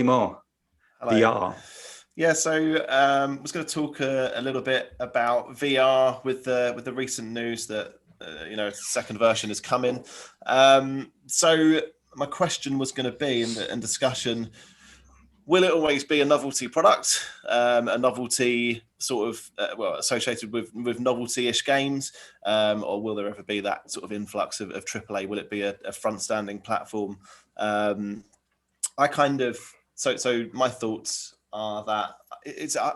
more. Hello. VR. Yeah, so I was going to talk a little bit about VR with the recent news that second version is coming. So my question was going to be in discussion: will it always be a novelty product, a novelty sort of associated with novelty-ish games, or will there ever be that sort of influx of AAA? Will it be a front-standing platform? My thoughts are that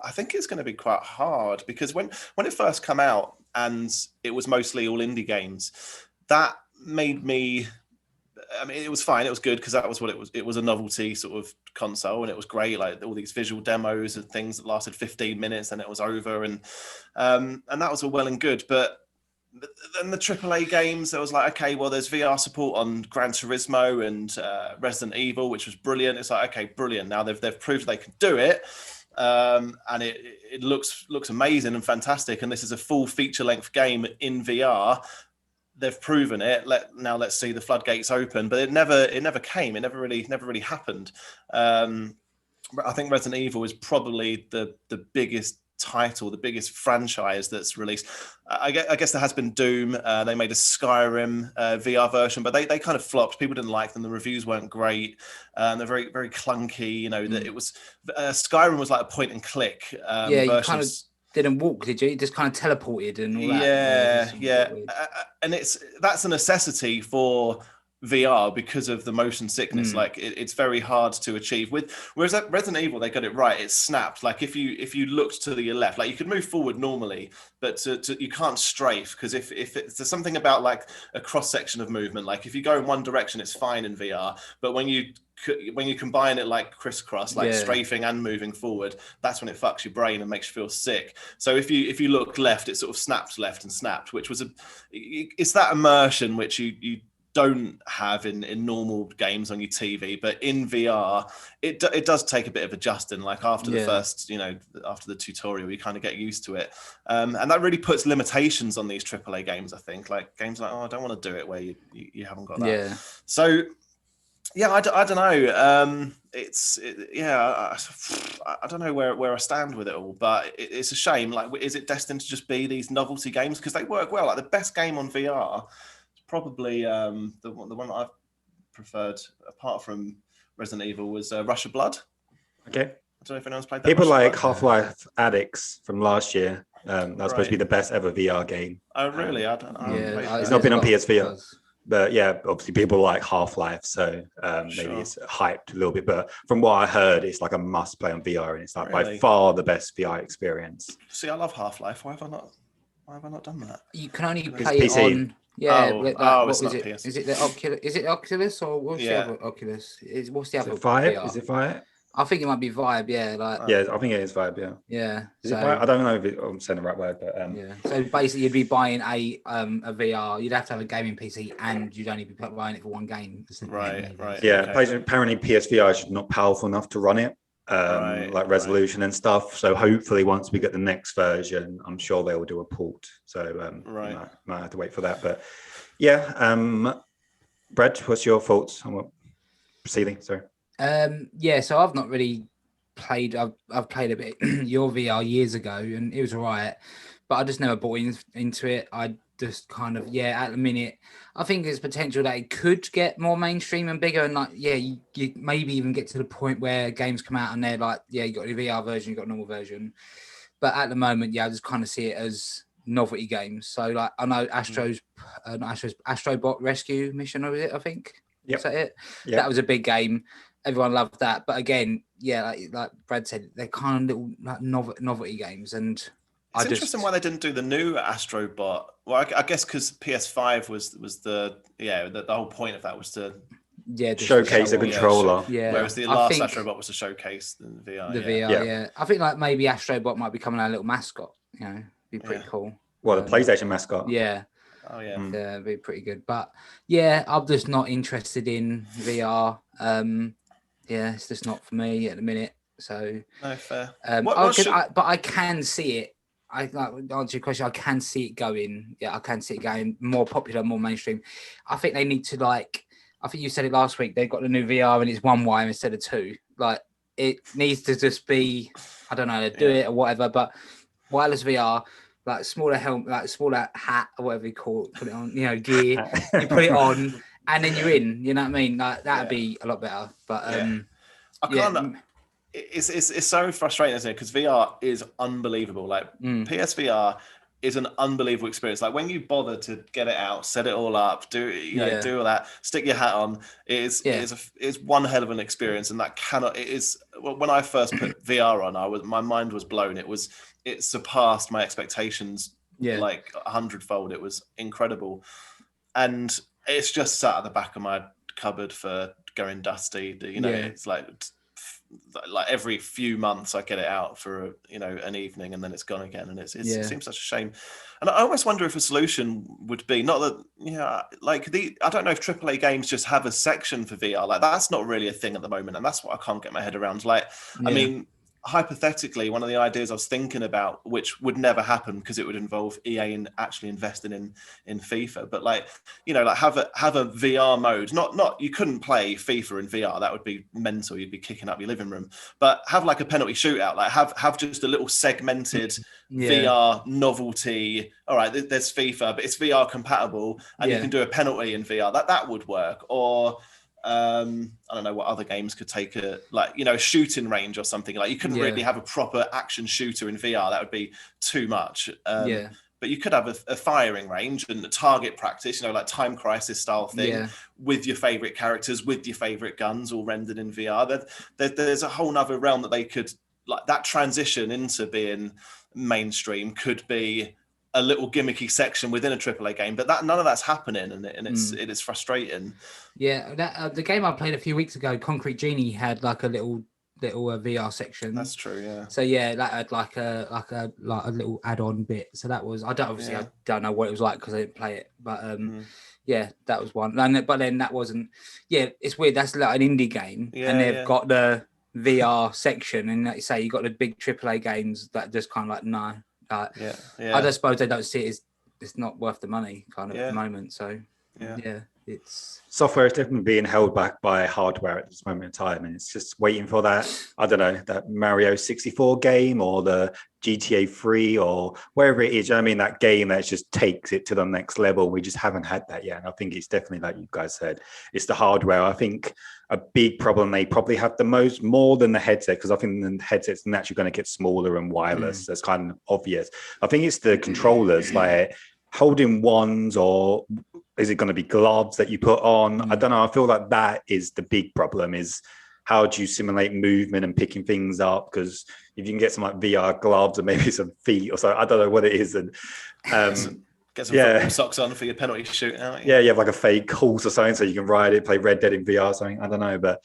I think it's going to be quite hard, because when it first came out and it was mostly all indie games, that made me. I mean, it was fine. It was good because that was what it was. It was a novelty sort of console, and it was great. Like all these visual demos and things that lasted 15 minutes, and it was over, and that was all well and good. But then the AAA games, there was like, okay, well, there's VR support on Gran Turismo and Resident Evil, which was brilliant. It's like, okay, brilliant. Now they've proved they can do it, and it looks amazing and fantastic. And this is a full feature length game in VR. They've proven it. Let's see the floodgates open. But it never came. It never really happened. I think Resident Evil is probably the biggest title, the biggest franchise that's released. I guess there has been Doom. They made a Skyrim VR version, but they kind of flopped. People didn't like them. The reviews weren't great. They're very, very clunky. That it was Skyrim was like a point and click. You kind of didn't walk, did you? You just kind of teleported and all that. Yeah. And that's a necessity for VR because of the motion sickness. Like it's very hard to achieve. Whereas at Resident Evil, they got it right. It snapped. Like if you looked to your left, like you could move forward normally, but you can't strafe, because if there's something about like a cross section of movement. Like if you go in one direction, it's fine in VR, but when you combine it like crisscross, like strafing and moving forward, that's when it fucks your brain and makes you feel sick. So if you look left, it sort of snapped left and snapped, which was it's that immersion which you don't have in normal games on your TV, but in VR it does take a bit of adjusting. Like after the first, after the tutorial, you kind of get used to it, and that really puts limitations on these AAA games. I think like games like, I don't want to do it where you haven't got that. So yeah, I don't know. I don't know where I stand with it all, but it's a shame. Like, is it destined to just be these novelty games? Because they work well. Like the best game on VR is probably the one that I've preferred, apart from Resident Evil, was Rush of Blood. Okay. I don't know if anyone's played that. People like Half-Life Addicts from last year. That's supposed to be the best ever VR game. Oh, really? I don't know. It's not been on PSVR. But yeah, obviously people like Half-Life, so maybe it's hyped a little bit. But from what I heard, it's like a must play on VR, and it's like by far the best VR experience. See, I love Half-Life. Why have I not done that? You can only play it on. Yeah. What is it? PS. Is it the Oculus? Is it Oculus or what's the other Oculus? What's the other? Vive? Is it Vive? I think it might be Vibe, I think it is Vibe, yeah. Yeah. Is it Vibe? I don't know if I'm saying the right word, but So basically, you'd be buying a VR. You'd have to have a gaming PC, and you'd only be buying it for one game. Right. Yeah. Okay. Apparently, PSVR is not powerful enough to run it, like resolution and stuff. So hopefully, once we get the next version, I'm sure they will do a port. So might have to wait for that. But yeah, Brad, what's your thoughts on what proceeding? Sorry. So I've not really played. I've played a bit your VR years ago, and it was alright, but I just never bought into it. I just kind of at the minute, I think there's potential that it could get more mainstream and bigger, and like you maybe even get to the point where games come out and they're like, you got the VR version, you got a normal version, but at the moment, I just kind of see it as novelty games. So like I know Astrobot Rescue Mission, was it? I think. Is that it? Yep. That was a big game. Everyone loved that, but again, like Brad said, they're kind of little like novelty games, and it's interesting why they didn't do the new Astrobot. Well, I guess because PS5 was the whole point of that was to showcase a controller. Whereas the last Astrobot was to showcase the VR. The VR. I think like maybe Astrobot might become a little mascot. Be pretty cool. Well, the PlayStation mascot. Yeah. Oh yeah. Yeah, it'd be pretty good. But I'm just not interested in VR. It's just not for me at the minute. So no fair. But I can see it. I like answer your question. I can see it going. Yeah, I can see it going more popular, more mainstream. I think they need to I think you said it last week. They've got the new VR and it's one wire instead of two. Like it needs to just be, I don't know, do it or whatever, but wireless VR, like smaller helmet, like smaller hat or whatever you call it, put it on, gear, you put it on and then you're in, you know what I mean? Like that'd be a lot better. But I can't. It's so frustrating, isn't it? Because VR is unbelievable. Like PSVR is an unbelievable experience. Like when you bother to get it out, set it all up, do all that, stick your hat on, it's one hell of an experience. And that when I first put VR on, my mind was blown. It surpassed my expectations like 100-fold. It was incredible. And it's just sat at the back of my cupboard for going dusty. It's like every few months I get it out for an evening and then it's gone again, and it seems such a shame. And I almost wonder if a solution would be not that I don't know if AAA games just have a section for VR. Like that's not really a thing at the moment, and that's what I can't get my head around. I mean, hypothetically, one of the ideas I was thinking about, which would never happen because it would involve EA actually investing in FIFA, but have a VR mode. Not you couldn't play FIFA in VR. That would be mental. You'd be kicking up your living room. But have like a penalty shootout. Like have just a little segmented VR novelty. All right, there's FIFA, but it's VR compatible, and you can do a penalty in VR. That would work. Or I don't know what other games could take a shooting range or something. Like you couldn't really have a proper action shooter in VR. That would be too much. But you could have a firing range and a target practice, like Time Crisis style thing with your favorite characters, with your favorite guns all rendered in VR. There's a whole nother realm that they could, like that transition into being mainstream could be a little gimmicky section within a AAA game, but none of that's happening, and it is frustrating. Yeah, the game I played a few weeks ago, Concrete Genie, had like a little VR section. That's true, yeah. So that had like a little add-on bit. So that was I don't know what it was like because I didn't play it, but that was one. But then that wasn't. Yeah, it's weird. That's like an indie game, and they've got the VR section, and like you say, you got the big AAA games that just kind of like no. I just suppose they don't see it it's not worth the money kind of at the moment. So it's software is definitely being held back by hardware at this moment in time, and it's just waiting for that. I don't know, that Mario 64 game or the GTA 3 or wherever it is. I mean, that game that just takes it to the next level. We just haven't had that yet. And I think it's definitely, like you guys said, it's the hardware. I think a big problem they probably have more than the headset, because I think the headset's naturally going to get smaller and wireless. That's kind of obvious. I think it's the controllers, like holding wands, or is it going to be gloves that you put on? I don't know. I feel like that is the big problem, is how do you simulate movement and picking things up? Because if you can get some like VR gloves or maybe some feet or so, I don't know what it is. And get some football socks on for your penalty shootout. Yeah, you have like a fake horse or something so you can ride it, play Red Dead in VR or something. I don't know. But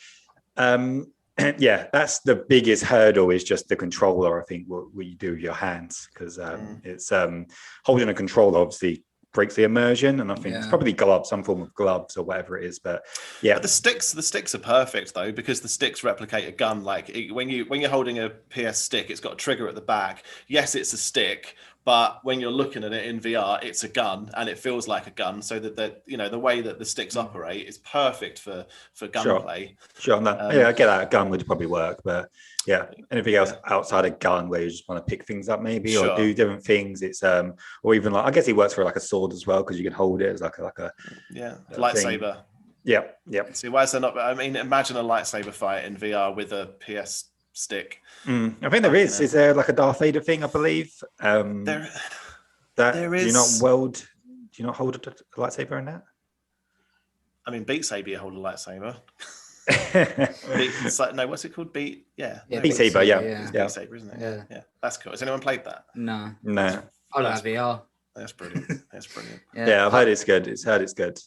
that's the biggest hurdle, is just the controller, I think, what you do with your hands. Because it's holding a controller obviously breaks the immersion, and I think it's probably some form of gloves or whatever it is. But the sticks are perfect though, because the sticks replicate a gun. Like when you're holding a PS stick, it's got a trigger at the back. Yes, it's a stick, but when you're looking at it in VR, it's a gun, and it feels like a gun. So that the way that the sticks operate is perfect for gunplay. Sure, I get that. A gun would probably work, but anything else outside a gun where you just want to pick things up maybe or do different things, it's or even like, I guess it works for like a sword as well, because you can hold it as like a lightsaber. Thing. See, why is there not? I mean, imagine a lightsaber fight in VR with a PS stick. I think there is. Is there like a Darth Vader thing? I believe there is. Do you not hold a lightsaber in that? I mean, Beat Saber, you hold a lightsaber. What's it called? Beat Saber, Beat Saber, isn't it? Yeah, that's cool. Has anyone played that? No. I don't have VR. That's brilliant. I've heard it's good. It's good.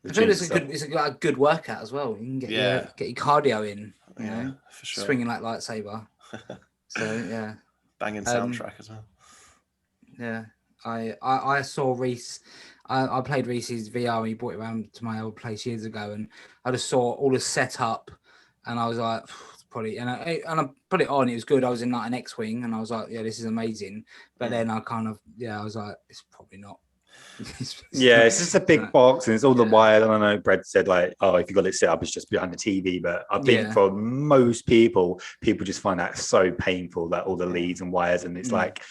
I think it's a good workout as well. You can get your cardio in, you know, for sure. Swinging like lightsaber. So banging soundtrack as well. Yeah, I saw Reese. I played Reese's VR when he brought it around to my old place years ago, and I just saw all the setup, and I was like, probably, and I put it on. It was good. I was in like an X-wing, and I was like, yeah, this is amazing. But then I kind of, I was like, it's probably not Yeah, it's just a big box and it's all the wire. And I know Brad said like, oh, if you got it set up, it's just behind the TV. But I think for most people just find that so painful, that all the leads and wires. And it's like,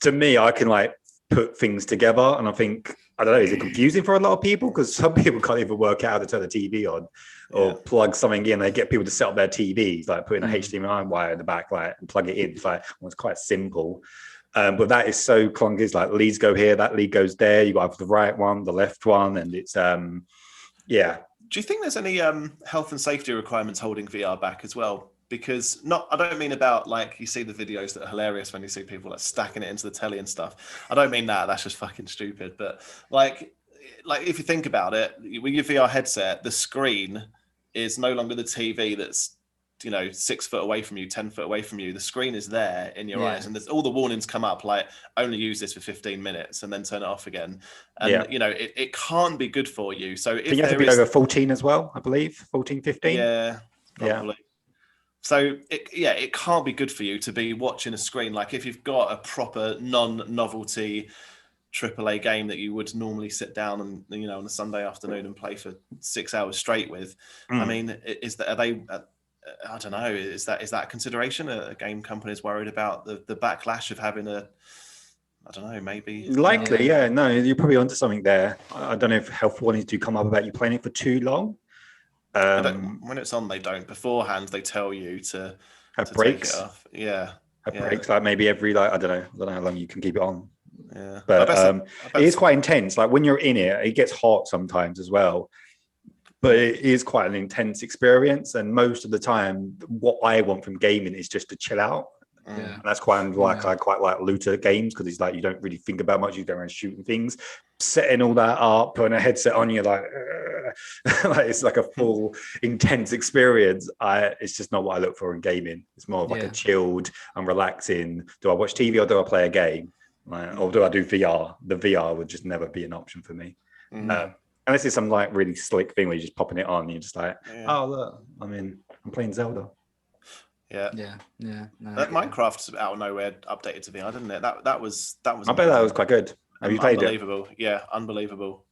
to me, I can like put things together. And I think, I don't know, is it confusing for a lot of people? Because some people can't even work out how to turn the TV on or plug something in. They get people to set up their TVs, like putting a HDMI wire in the back, like, and plug it in. It's like, well, it's quite simple. But that is so clunky. It's like leads go here, that lead goes there. You got the right one, the left one, and it's Do you think there's any health and safety requirements holding VR back as well? Because I don't mean about like you see the videos that are hilarious when you see people like stacking it into the telly and stuff. I don't mean that. That's just fucking stupid. But like if you think about it, with your VR headset, the screen is no longer the TV that's 6 foot away from you, 10 foot away from you. The screen is there in your eyes, and there's all the warnings come up like only use this for 15 minutes and then turn it off again. And it can't be good for you. So if you have to be over 14 as well, I believe, 14, 15. Yeah, probably. So it can't be good for you to be watching a screen. Like if you've got a proper non-novelty AAA game that you would normally sit down and on a Sunday afternoon and play for 6 hours straight with. I mean, are they? I don't know. Is that a consideration? A game company is worried about the backlash of having I don't know, maybe. Likely, yeah. No, you're probably onto something there. I don't know if health warnings do come up about you playing it for too long. When it's on, they don't. Beforehand, they tell you to have breaks. Take it off. Yeah. Have breaks, like maybe every I don't know how long you can keep it on. Yeah. But it is quite intense. Like when you're in it gets hot sometimes as well. But it is quite an intense experience, and most of the time, what I want from gaming is just to chill out. And that's quite I quite like looter games because it's like you don't really think about much. You go around shooting things, setting all that up, putting a headset on. You're like, like it's like a full intense experience. It's just not what I look for in gaming. It's more of like a chilled and relaxing. Do I watch TV or do I play a game? Or do I do VR? The VR would just never be an option for me. Unless it's some like really slick thing where you're just popping it on and you're just like, oh look, I'm playing Zelda. Yeah. No, that Minecraft's out of nowhere updated to VR, didn't it? That was. I bet that was quite good. Have you played it? Unbelievable. Yeah, unbelievable.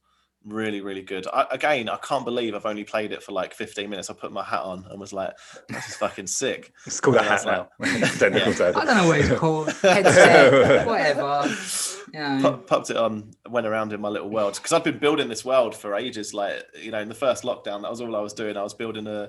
Really, really good. I can't believe I've only played it for like 15 minutes. I put my hat on and was like, this is fucking sick. It's called a hat now. I don't know what it's called. Headset, whatever. Popped it on, went around in my little world because I've been building this world for ages. Like, in the first lockdown, that was all I was doing. I was building a